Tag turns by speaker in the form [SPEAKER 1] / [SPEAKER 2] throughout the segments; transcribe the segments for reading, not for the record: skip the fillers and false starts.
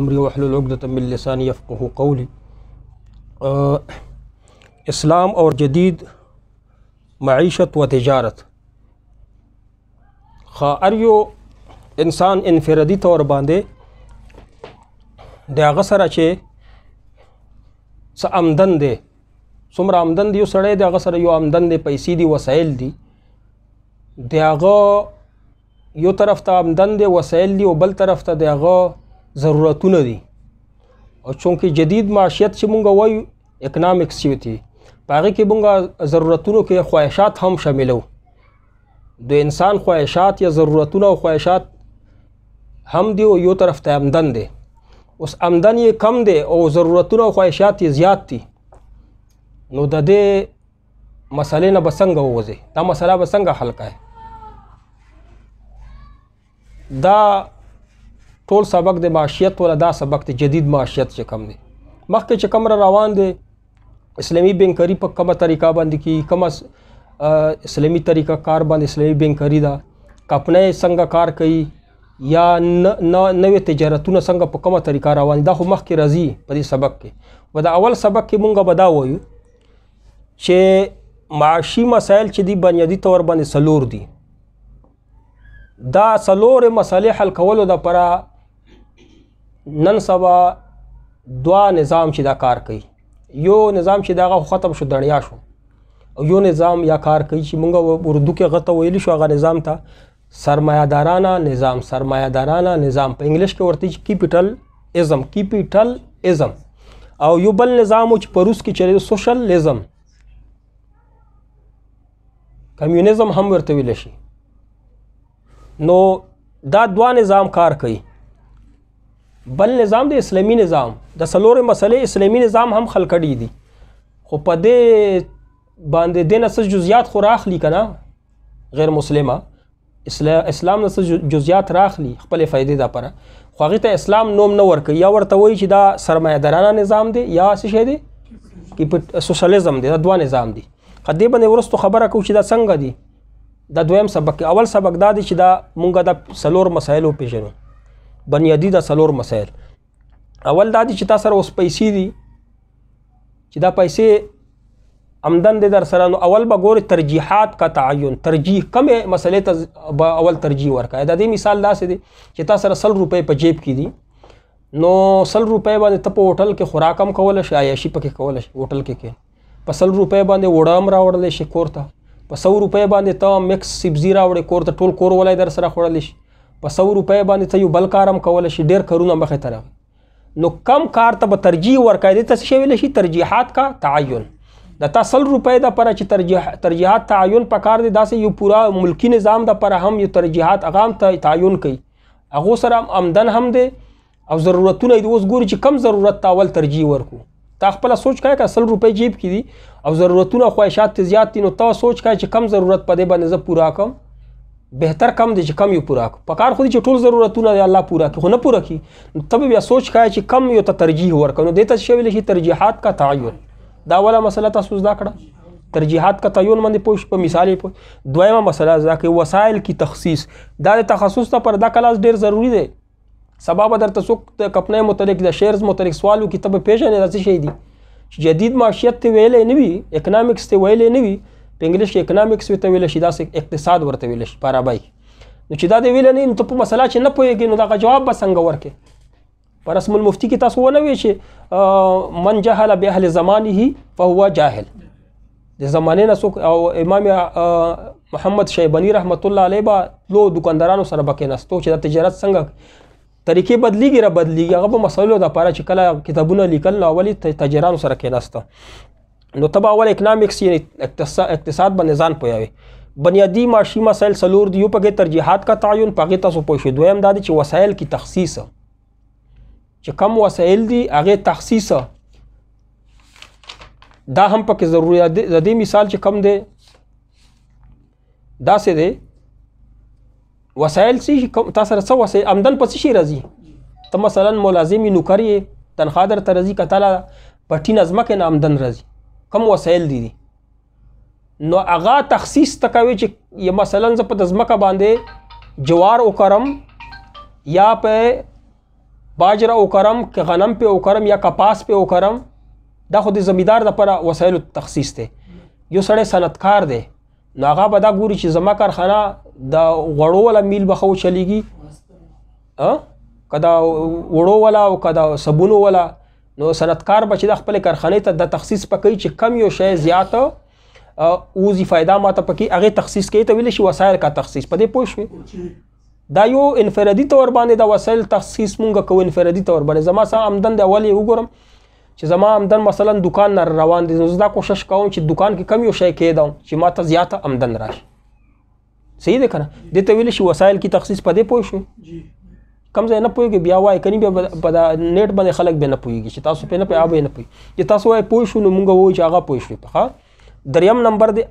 [SPEAKER 1] امری واحلل عقدة من لسانی یفقهوا قولی. اسلام اور جدید معیشت و تجارت. هر یو انسان انفرادي طور باندې د هغه سره چې څه آمدن دی، څومره آمدن دی یو سړی د هغه سره یو آمدن دی، پیسې دي، وسایل دي، د هغه یو طرف ته آمدن دی، وسایل دي، او بل طرف ته د هغه ضرورتونه دي. او چونکې جدید معیشت چې مونږ وایو اکنامکس چې وتی په هغې کې مونږ ضرورتونو کې خواهشات هم شاملو. د انسان خواهشات یا ضرورتونه او خواهشات هم دي او یو طرف ته آمدن دی. اوس آمدن یې کم دی او ضرورتونه او خواهشات یې زیات دي، نو د دې مسئلې نه به څنګه ووځي؟ دا مسله به څنګه حل کړي؟ دا ټول سبق د معیشت ولا دا سبق د جدید معیشت چې کم دی. مخکې چې کم را روان دی اسلامي بینکري په کومه طریقه باندې کی، کومه اسلامي طریقه کار باندې اسلامي بینکري ده، کپنۍ څنګه کار کوي، یا نوې تجارتونه څنګه په کومه طریقه روان دي، دا خو مخکې راځي په دې سبق کې. و د اول سبق کې مونږ به دا وایو چې معاشي مسایل چې دي بنیادي طور باندې څلور دي. دا څلورې مسئلې حل کولو دپاره نن سبا دوه نظام چې دا کار کوي. یو نظام چې دغه ختم شو، دړیا شو، او یو نظام یا کار کوي چې مونږ اردو کې هغه ته ویلی شو، هغه نظام ته سرمایه‌دارانه نظام، سرمایه‌دارانه نظام، په انګلیش کې ورته کیپیټالیزم. او یو بل نظام چې په روس کې چلی سوشلیزم، کمیونیزم هم ورته ویلی شي. نو دا دوه نظام کار کوي. بل نظام د اسلامي نظام، د څلورې مسئلې اسلامي نظام هم حل کړي دي، خو په دې باندې دې نه څه جزئیات خو راخلي که نه، غیر مسلمه اسلام نه څه جزئیات راخلي خپلې فایدې دپاره، خو هغې ته اسلام نوم نه ورکوي، یا ورته وایي چې دا سرمایه‌دارانه نظام دی یا څه شی دی، سوشلیزم دی. دا دوه نظام دي. که دې باندې وروستو خبره کوو چې دا څنګه دي. دا دویم سبق. اول سبق دا دی چې دا مونږ دا څلور مسایل وپېژنو، بنیادي دا څلور مسایل. اول دا دی چې تا سره اوس پیسې دي، چې دا پیسې آمدن دی در سره، نو اول به ګورې ترجیحات کا تعین، ترجیح کمې مسئلې ته به اول ترجیح ورکوې. د دې مثال داسې دی چې تا سره 100 روپۍ په جیب کې دي، نو 100 روپۍ باندې ته په هوټل کې خوراک هم کولی شي، عیاشي پکې کولی شي هوټل کې. په 100 روپۍ باندې وړه هم راوړلی شي کور ته، په 100 روپۍ باندې ته مکس سبزي راوړې کور ته، ټول کور ولی در سره خوړلی شي. په 100 روپۍ باندې ته یو بل کار هم کولی شي، ډېر کارونه مخې ته راغلي. نو کم کار ته به ترجیح ورکوې، دې ته څه شی ویلی شي؟ ترجیحات کا تعین. د تا 100 روپۍ دپاره چې ترجیحات تعین پکار دی، داسې یو پورا ملکي نظام دپاره هم یو ترجیحات هغه هم تعین کوي، هغو سره آمدن هم دی او ضرورتونه دي. اوس ګوري چې کم ضرورت ته اول ترجیح ورکړو. تا خپله سوچ کوې که 100 روپۍ جیب کې دي او ضرورتونه خواهشات ته زیات دي، نو ته سوچ کوې چې کم ضرورت په دې باندې زه پوره کړم، بهتر کم دی چې کم یو پوره کړم. په کار خو دي چې ټول ضرورتونه دی الله پوره کړي، خو نه پوره کړي، نو ته به بیا سوچ کوې چې کم یو ته ترجیح ورکړو. نو دې ته څه ویلی شي؟ ترجیحات کا تعین. دا اوله مسله تاسو زده کړه، ترجیحات کا تعین باندې پوه شو، په مثال یې پوه. دویمه مسله زده کړئ، وسایل کی تخصیص. دا د تخصص لپاره دا کلاس ډېر ضروري دی. سبا به درته څوک د کمپنۍ متعلق د شیرز متعلق سوال وکړي، ته به پېژنې دا څه شی دي. جدید معیشت ته ویلی نه وي، اکنامکس ته ویلی نه وي، په انګلیش کې اکنامکس ورته ویلی شي، داسې اقتصاد ورته ویلی شي په عربی. نو چې دا دې ویلی نه وي، نو ته په مسله چې نه پوهېږې، نو دغه جواب به څنګه ورکړې؟ په رسم المفتي کې تاسو ونه وی چې من جهل باهل زمانه فهو جاهل. د زمانې نه څوک، او امام محمد شیباني رحمت الله علیه به لو دکاندارانو سره به کېناستو چې دا تجارت څنګه طریقې بدلیږي را بدلیږي، هغه به مسایلو دپاره چې کله کتابونه لیکل، نو اولې تاجرانو سره کېناسته. نو ته به اول اکنامکس یعنې اقتصاد باندې ځان پوهوې. بنیادي معاشي مسایل څلور دي. یو پکې ترجیحات کا تعین، په هغې تاسو پوه شئ. دویم دا دی چې وسایل کی تخصیص، چې کم وسایل دي هغې تخصیص، دا هم پکې ضروري دی. د دې مثال چې کم دی داسې دی، وسایل څه تا سره څه وسایل آمدن په څه شي راځي؟ ته مثلا ملازم یې، نوکر یې، تنخوا درته راځي، که تاله په ټینه ځمکې نه آمدن راځي، کم وسایل دي. نو هغه تخصیص ته کوي چې مثلا زه په د ځمکه باندې جوار وکرم، یا په باجره وکرم که غنم په وکرم یا کپاس په وکرم دا خو د زمیدار دپاره وسایلو تخصیص دی. یو سړی صنعتکار دی نو هغه به دا ګوري چې زما کارخانه د غوړو والا میل به ښه وچلیږي که د وړو والا او که د صابونو والا. نو صنعتکار به چې د خپلې کارخانې ته د تخصیص پکوي چې کم یو شی زیاته اوزي فایده ماته پکې هغې تخصیص کوي ته ویلی شي وسایل کا تخصیص. په دې پوه شوې؟ دا یو انفرادي طور باندې د وسایل تخصیص مونږ کوو انفرادي طور باندې. زما څه آمدن دی اول یې وګورم چې زما آمدن مثلا دکان نه روان دی نو زه دا کوشش کوم چې دکان کې کم یو شی کېدم چې ما ته زیاته آمدن راشي. صحیح دی که نه؟ دې ته ویلی شي وسایل کی تخصیص. په دې پوه شوې؟ کم ځای نه پوهېږي بیا وایي کني بیا په دا نیټ باندې خلک بیا نه پوهېږي چې تاسو پې نه پوهې هغه یې نه پوهېږي. چې تاسو وایي پوه شو نو مونږ وایو چې هغه پوه شوې. ښه دریم نمبر دی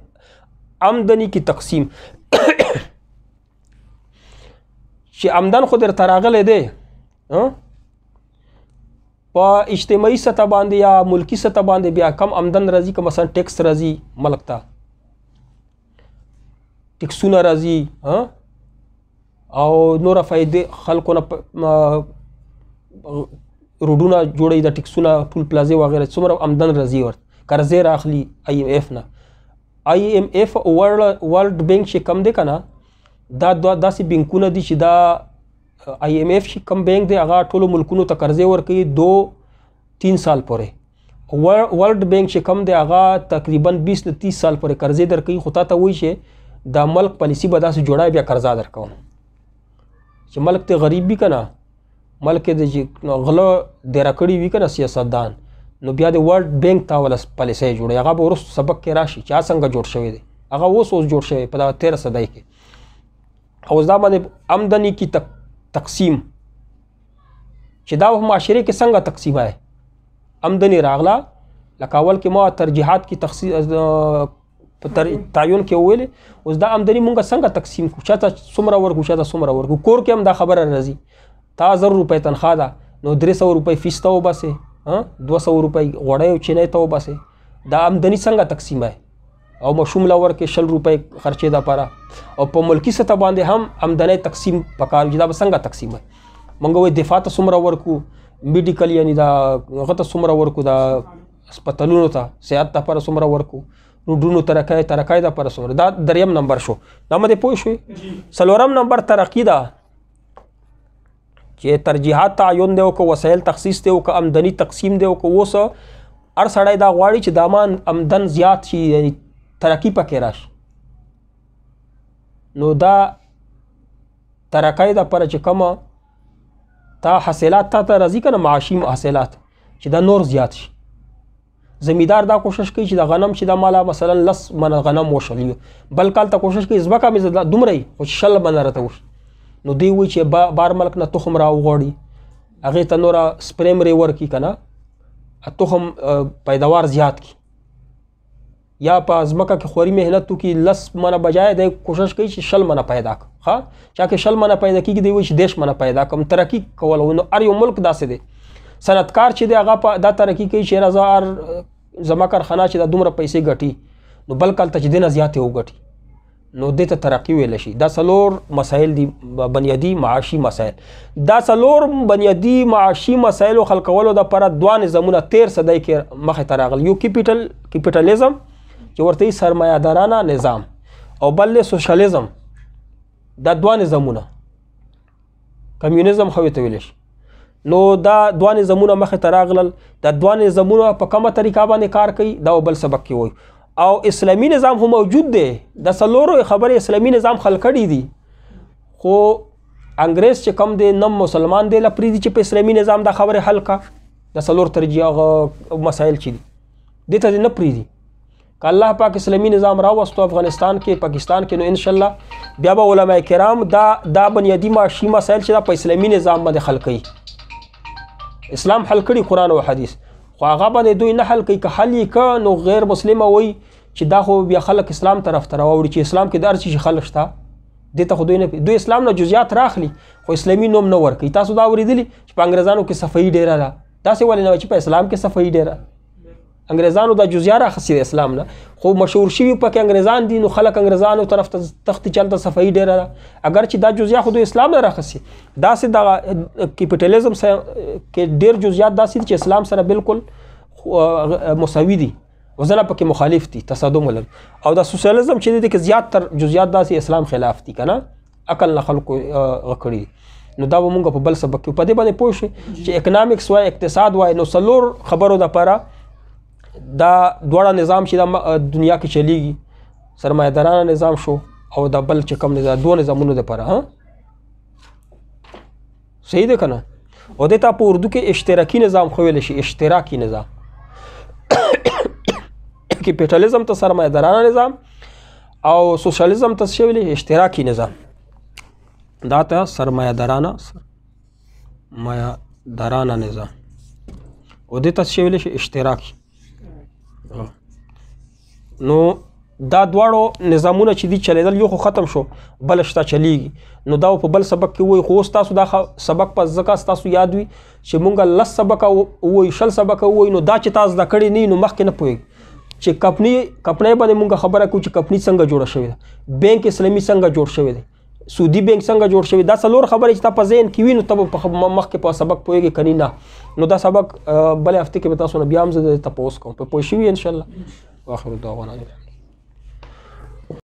[SPEAKER 1] آمدنی کی تقسیم. چې آمدن خو درته راغلی دی په اجتماعي سطح باندې یا ملکی سطح باندې بیا کم آمدن راځي که مثلا ټیکس راځي ملک ته ټیکسونه راځي او نوره فایدې خلکو نه روډونه جوړوي د ټیکسونه ټول پلازې وغیره څومره آمدن راځي ورته قرضې راخلي IMF نه. IMF ورلډ بینک چې کم دی که نه دا داسې بینکونه دي چې دا IMF چې کم بینک دی هغه ټولو ملکونو ته قرضې ورکوي 2-3 سال پورې. ورلډ بینک چې کم دی هغه تقریبا 20 نه 30 سال پورې قرضې درکوي. خو تا ته وایي چې دا ملک پالیسي به داسې جوړای بیا قرضه درکوم چې ملک ته غریب وي که نه ملک د چې غله دیره کړي وي که نه سیاستدان نو بیا د ورلډ بینک ته ولا پالیسۍ جوړوي. هغه به وروستو سبق کې راشي چې څنګه جوړ شوی دی. هغه اوس جوړ شوی په دا 13 صدۍ کې. او دا باندې آمدنی کی تقسیم چې دا په معاشرې کې څنګه تقسیم آئے آمدنی راغله لکه اول کې ما ترجیحات کی تقسیم تعین کې وویلې. اوس دا آمدنی مونږ څنګه تقسیم کړو چاته څومره ورکړو چاته څومره ورکړو. کور کې هم دا خبره راځي تا 1000 روپۍ تنخوا ده نو 300 روپۍ فیس ته وباسې 200 روپۍ غوړی او چینی ته وباسې. دا آمدنی څنګه تقسیم آئے او مشوم له ورکې 100 روپۍ خرچې دپاره. او په ملکي سطح باندې هم آمدنی تقسیم پکار چې دا به څنګه تقسیم آئے. مونږ وایي دفاع ته څومره ورکړو میډیکل یعنی دا هغه ته څومره ورکړو دا هسپتالونو ته صحت دپاره څومره ورکړو روډونو ترقۍ دپاره څومره. دا دریم نمبر شو. دا مده پوه شوې؟ څلورم نمبر ترقي ده چې ترجیحات تعین دی او که وسایل تخصیص دی او که آمدنی تقسیم دی او که اوس هر سړی دا غواړي چې دا آمدن زیات شي یعنی ترقي پکې راشي. نو دا ترقۍ دپاره چې کومه تا حاصلات تا ته راځي که نه معاشي حاصلات چې دا نور زیات شي. زمیندار دا کوشش کوي چې د غنم چې دا مالا مثلا 10 منه غنم وشل بل کال ته کوشش کوي ځمکه مې دومره وي خو 6 منه راته وشي. نو دی وایي چې بار ملک نه تخم راوغواړي هغې ته نوره سپرې مرې ورکړي که نه تخم پیداوار زیات کړي یا په ځمکه کې خوري محنت وکړي 10 منه بجای دی کوشش کوي چې 6 منه پیدا کړي. ښه چا کې 6 منه پیدا کېږي دی وایي چې 10 منه پیدا کړم ترقي کول. نو هر یو ملک داسې دی. صنعتکار چې دی هغه په دا ترقي کوي چې رضا زما کارخانه چې دا دومره پیسې ګټي نو بل کال ته چې دی نه زیاتې وګټي نو دې ته ترقي ویلی شي. دا 4 مسایل دي بنیادي معاشي مسایل. دا 4 بنیادي معاشي مسایلو حل کولو دپاره 2 نظامونه 13 صدۍ کې مخې ته راغلي. یو کیپیټالیزم چې ورته یې سرمایه‌دارانه نظام او بل سوشلیزم. دا 2 نظامونه کمیونیزم خو ته ویلی شي. نو دا 2 نظامونه مخې ته راغلل. دا 2 نظامونه په کومه طریقه باندې کار کوي دا بل سبق کې وایو. او اسلامی نظام هم موجود دی. د 4 خبرې اسلامی نظام خلق کړي دي خو انګریز چې کم دی نم مسلمان دی لپریدي چې په اسلامی نظام دا خبرې حل کا. د 4 ترجیح مسایل چې دي دې ته نه پریدي. که الله پاک اسلامی نظام راوستو افغانستان کې پاکستان کې نو ان شاء الله بیا به علماء کرام دا بنیادی معاشي مسایل چې دا په اسلامی نظام باندې حل کوي. اسلام حل کړي قرآن او حدیث خو هغه باندې دوی نه حل کوي. که حل یې که نو غیر مسلمه وایي چې دا خو بیا خلک اسلام طرف ته راوړي چې اسلام کې د هر څه خلک شته دې ته خو دوی اسلام نه جزئیات راخلي خو اسلامي نوم نه ورکوي. تاسو دا اورېدلي چې په انګریزانو کې صفایي ډېره ده داسې ولې نه وایي چې په اسلام کې صفایي ډېره انګریزانو دا جزیه راخسي د اسلام نه خو مشهور شوي پکې انګریزان دي نو خلک انګریزانو طرف ته تختی چلته صفایي ډېره ده اگر چې دا جزیه خو د اسلام نه راخسي داسې د کیپیټالیزم کې ډېر جزیات داسې دي چې اسلام سره بالکل مساوي دي وزنه پکې مخالف دي تصادم ولر او دا سوسیالیزم چې دی کې زیات تر جزیات داسې اسلام خلاف دي کنه عقل نه خلکو غکړي نو دا به مونږ په بل سبق کې په دې باندې پوه شو چې اکنامکس وای اقتصاد وای نو څلور خبرو د پاره دا دواړه نظام چې د دنیا کې چلیږي سرمایه‌دارانه نظام شو او دا بل چې کوم نظام دوه نظامونو د پاره ها صحیح ده کنه او د تا په اردو کې اشتراکي نظام خو ویل شي اشتراکي نظام کیپیټالیزم ته سرمایه‌دارانه نظام او سوشلیزم ته څه ویل اشتراکي نظام دا ته سرمایه‌دارانه نظام او د ته څه ویل شي اشتراکي نو دا دواړو نظامونه چې دي چلیدل یو خو ختم شو بل شته چلیږي نو دا په بل سبق کې وای خو تاسو دا سبق په ځکه تاسو یاد وي چې مونږ لس سبق وای شل سبق وای نو دا چې تاسو دا کړی نه نو مخکې نه پوي چې کمپنی باندې مونږ خبره کوو چې کمپنی څنګه جوړه شوې ده بانک اسلامي څنګه جوړ شوی دی سودی بانک څنګه جوړ شوی دا څلور خبرې چې تاسو په ذهن کې وینو تب په مخکې په سبق پويږي کني نه نو دا سبق بل هفته کې به تاسو نه بیا هم زه تاسو کوم په پوه شئ ان شاء الله واخر دعوانا